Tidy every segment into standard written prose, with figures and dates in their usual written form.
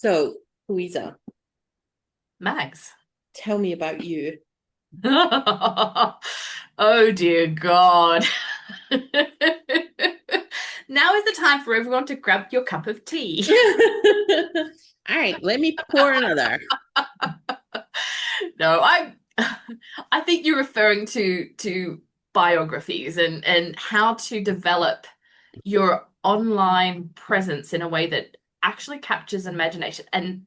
So, Louisa, Mags. tell me about you. Oh dear God. Now is the time for everyone to grab your cup of tea. All right, let me pour another. No, I think you're referring to biographies and how to develop your online presence in a way that actually captures imagination. And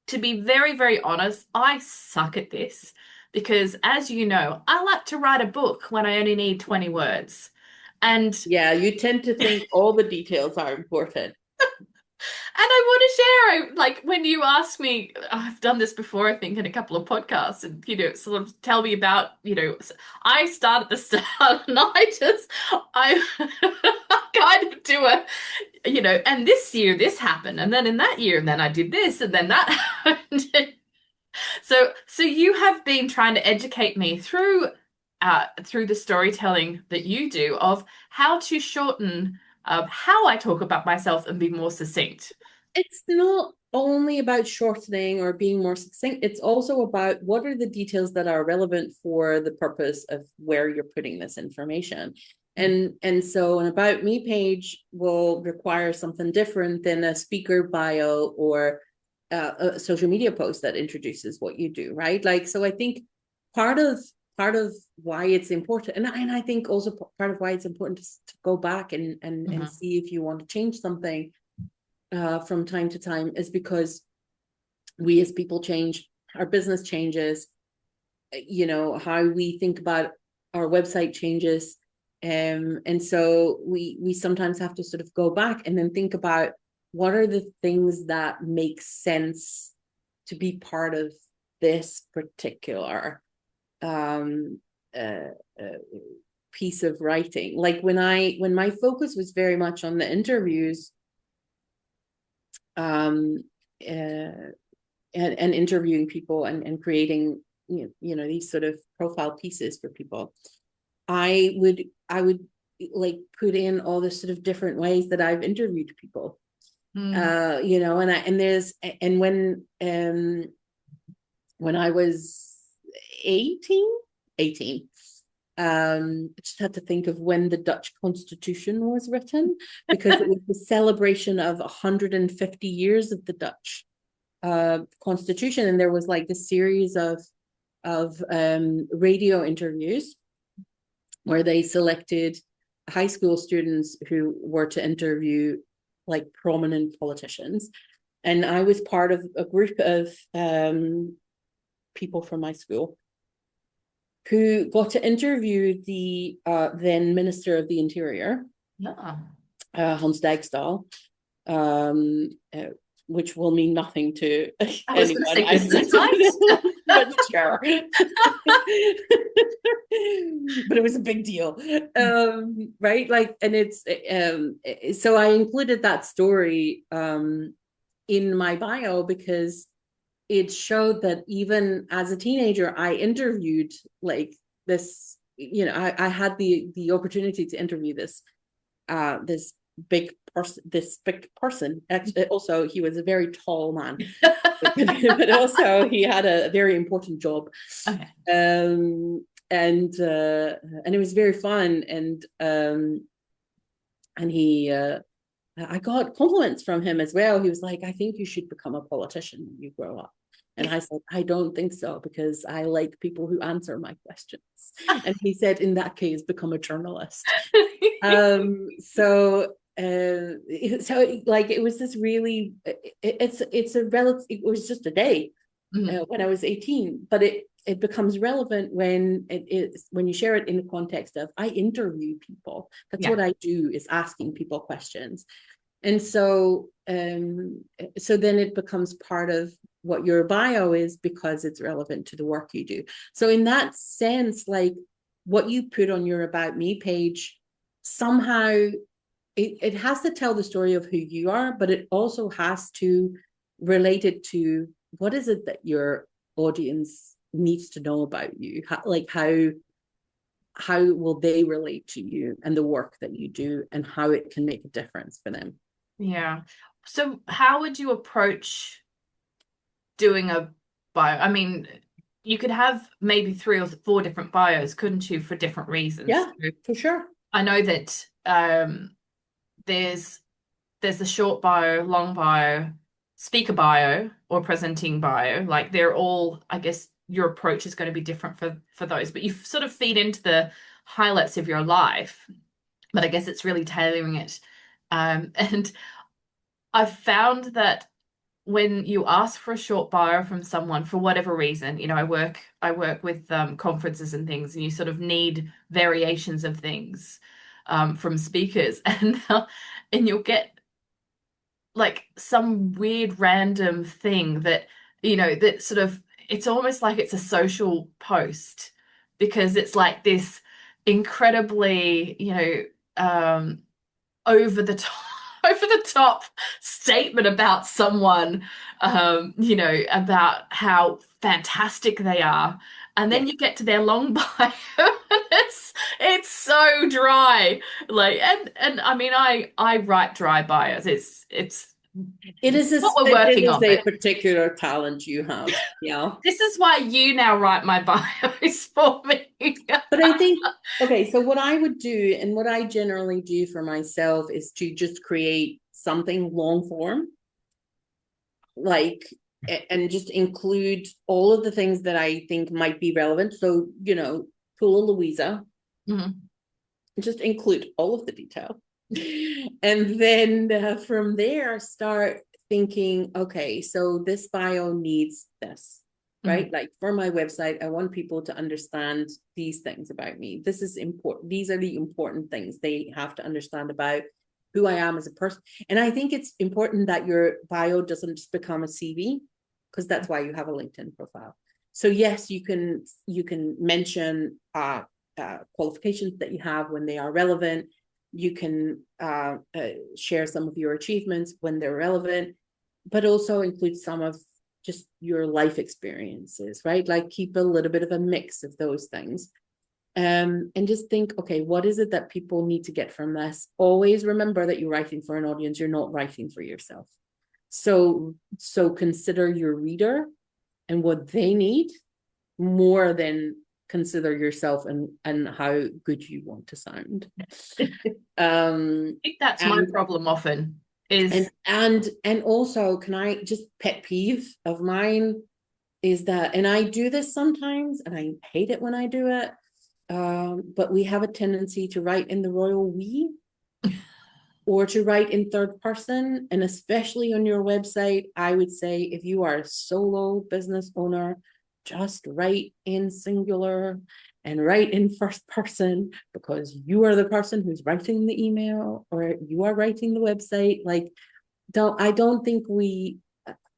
to be very, very honest, I suck at this because, as you know, I like to write a book when I only need 20 words. And Yeah, you tend to think all the details are important. I want to share, like when you ask me, I've done this before, I think, in a couple of podcasts, and sort of tell me about, I start at the start, and I kind of do and this year this happened, and then in that year, and then I did this, and then that happened. So you have been trying to educate me through the storytelling that you do of how to shorten how I talk about myself and be more succinct. It's not only about shortening or being more succinct, it's also about what are the details that are relevant for the purpose of where you're putting this information. Mm. And so an about me page will require something different than a speaker bio or a social media post that introduces what you do, right? Like, so I think part of part of why it's important, and I think also part of why it's important to go back and Mhm. see if you want to change something from time to time, is because we as people change, our business changes, how we think about our website changes. And so we sometimes have to sort of go back and then think about what are the things that make sense to be part of this particular um, uh, uh, piece of writing. Like when my focus was very much on the interviews, um, uh, and interviewing people and creating these sort of profile pieces for people, I would like put in all the sort of different ways that I've interviewed people, Mm. and when I was 18, 18, I just had to think of when the Dutch Constitution was written, because it was the celebration of 150 years of the Dutch constitution, and there was like a series of radio interviews where they selected high school students who were to interview like prominent politicians, and I was part of a group of people from my school who got to interview the then Minister of the Interior, Yeah. Hans Dijkstal, um, uh, which will mean nothing to I was going to anyone say I've met, Gesundheit. but sure. But it was a big deal, right? Like, and so I included that story in my bio because it showed that even as a teenager, I interviewed like this. I had the opportunity to interview this big person. Actually, also he was a very tall man, but also he had a very important job, Okay. and it was very fun, and he I got compliments from him as well. He was like, I think you should become a politician when you grow up. And I said, I don't think so, because I like people who answer my questions. And he said, in that case, become a journalist. So like it was this really, it's a relative, it was just a day Mhm. when I was 18, but it becomes relevant when you share it in the context of I interview people. That's Yeah. what I do, is asking people questions. And so then it becomes part of what your bio is, because it's relevant to the work you do. So in that sense, like what you put on your about me page, somehow it has to tell the story of who you are, but it also has to relate it to what is it that your audience needs to know about you. How will they relate to you and the work that you do, and how it can make a difference for them. Yeah. So how would you approach doing a bio. I mean, you could have maybe 3 or 4 different bios, couldn't you, for different reasons? Yeah, So for sure. I know that there's the short bio, long bio, speaker bio, or presenting bio. Like they're all, I guess your approach is going to be different for those, but you sort of feed into the highlights of your life. But I guess it's really tailoring it. And I've found that when you ask for a short bio from someone for whatever reason, I work with conferences and things, and you sort of need variations of things from speakers, and you'll get like some weird random thing that that sort of, it's almost like it's a social post because it's like this incredibly over the top over the top statement about someone, about how fantastic they are, and then Yeah. you get to their long bio and it's so dry. Like, and I mean, I write dry bios. It's what we're It working is on, a but particular talent you have. Yeah. this is why you now write my bios for me. But I think, okay, so what I would do and what I generally do for myself is to just create something long form, like, and just include all of the things that I think might be relevant. So, pull a Louisa, Mhm. just include all of the detail. And then from there, start thinking, okay, so this bio needs this, right? Mhm. Like for my website, I want people to understand these things about me. This is important. These are the important things they have to understand about who I am as a person. And I think it's important that your bio doesn't just become a CV, because that's why you have a LinkedIn profile. So yes, you can mention qualifications that you have when they are relevant. You can share some of your achievements when they're relevant, but also include some of just your life experiences, right? Like keep a little bit of a mix of those things. And just think, okay, what is it that people need to get from this? Always remember that you're writing for an audience, you're not writing for yourself. So consider your reader and what they need more than consider yourself and how good you want to sound. I think that's my And problem often and is and also, can I just, pet peeve of mine is that, and I do this sometimes and I hate it when I do it, but we have a tendency to write in the royal we, or to write in third person. And especially on your website, I would say if you are a solo business owner, just write in singular and write in first person, because you are the person who's writing the email or you are writing the website. Like, I don't think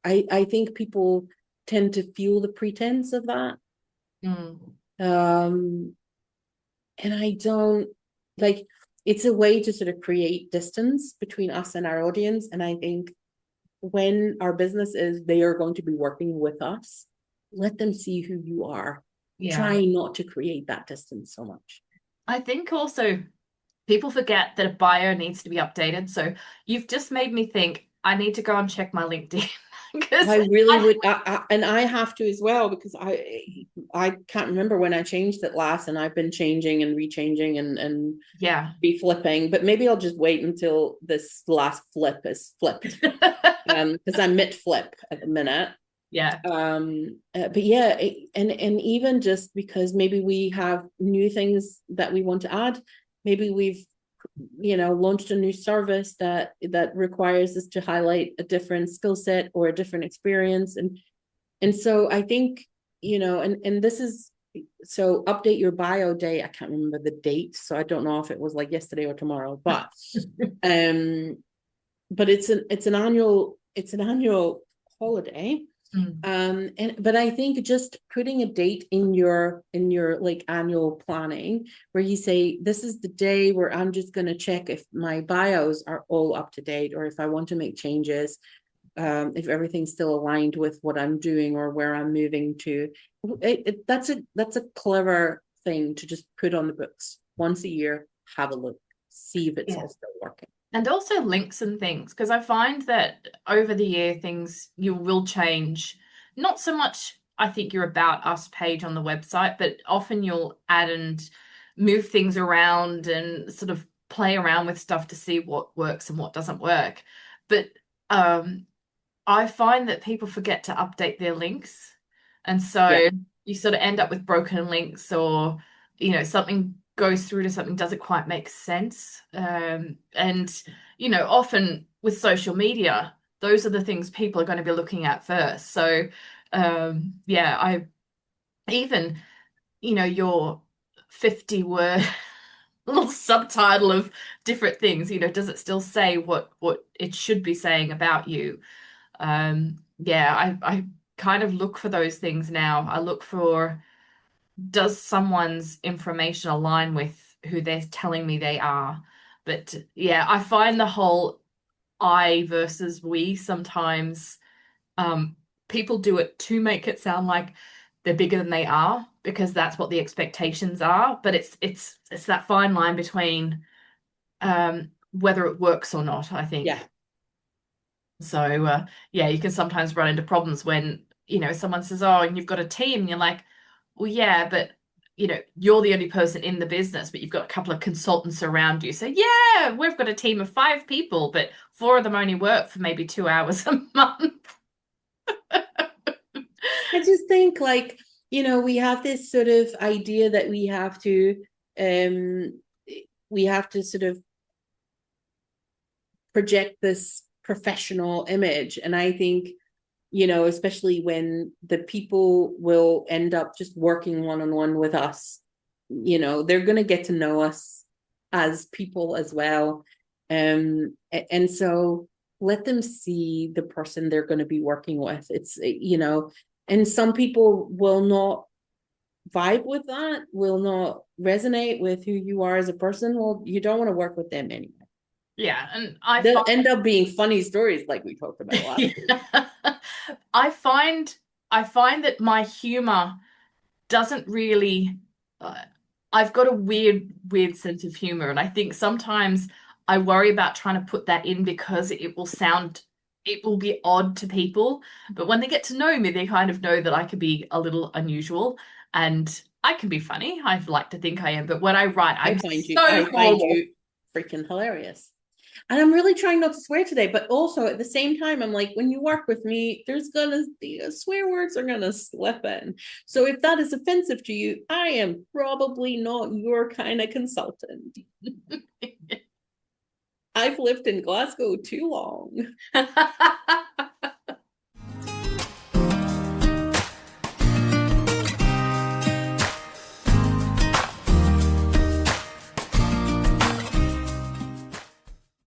I think people tend to feel the pretense of that. mm, Um, and I don't like, it's a way to sort of create distance between us and our audience. And I think when our business is, they are going to be working with us, let them see who you are. yeah. Try not to create that distance so much. I think also people forget that a bio needs to be updated. So you've just made me think I need to go and check my LinkedIn because I really would, and I have to as well, because I can't remember when I changed it last, and I've been changing and rechanging and yeah. be flipping. But maybe I'll just wait until this last flip is flipped, because I'm mid flip at the minute. Yeah. But yeah, and even just because maybe we have new things that we want to add, maybe we've launched a new service that requires us to highlight a different skill set or a different experience. And so I think, and this is, so update your bio day, I can't remember the date, so I don't know if it was like yesterday or tomorrow, but um it's an annual holiday. Mm. But I think just putting a date in your like annual planning, where you say, this is the day where I'm just going to check if my bios are all up to date, or if I want to make changes, if everything's still aligned with what I'm doing or where I'm moving to. That's a clever thing to just put on the books once a year. Have a look, see if it's Yeah. all still working. And also links and things, because I find that over the year things you will change not so much, I think, your About Us page on the website, but often you'll add and move things around and sort of play around with stuff to see what works and what doesn't work. But I find that people forget to update their links. And Yeah, so you sort of end up with broken links, or, something goes through to something doesn't quite make sense. And, often with social media, those are the things people are going to be looking at first. So, yeah, I even, your 50 word little subtitle of different things, does it still say what it should be saying about you? Yeah, I kind of look for those things now. I look for, does someone's information align with who they're telling me they are? But yeah, I find the whole I versus we sometimes, um, people do it to make it sound like they're bigger than they are, because that's what the expectations are. But it's that fine line between, whether it works or not, I think. yeah. So yeah, you can sometimes run into problems when, someone says, "Oh, and you've got a team," and you're like, "Well, yeah, but you're the only person in the business, but you've got a couple of consultants around you." So yeah, we've got a team of 5 people, but 4 of them only work for maybe 2 hours a month. I just think like, we have this sort of idea that um we have to sort of project this professional image. And I think, especially when the people will end up just working one-on-one with us, they're going to get to know us as people as well. And so let them see the person they're going to be working with. And some people will not vibe with that, will not resonate with who you are as a person. Well, you don't want to work with them anyway. Yeah, and I They'll find end up being funny stories like we talked about last week. yeah. I find I find that my humor doesn't really, uh, I've got a weird sense of humor, and I think sometimes I worry about trying to put that in because it will be odd to people, but when they get to know me, they kind of know that I could be a little unusual, and I can be funny. I like to think I am, but when I write, I'm so I find normal. you freaking hilarious. And I'm really trying not to swear today, but also at the same time, I'm like, when you work with me, there's gonna be swear words are gonna slip in. So if that is offensive to you, I am probably not your kind of consultant. I've lived in Glasgow too long.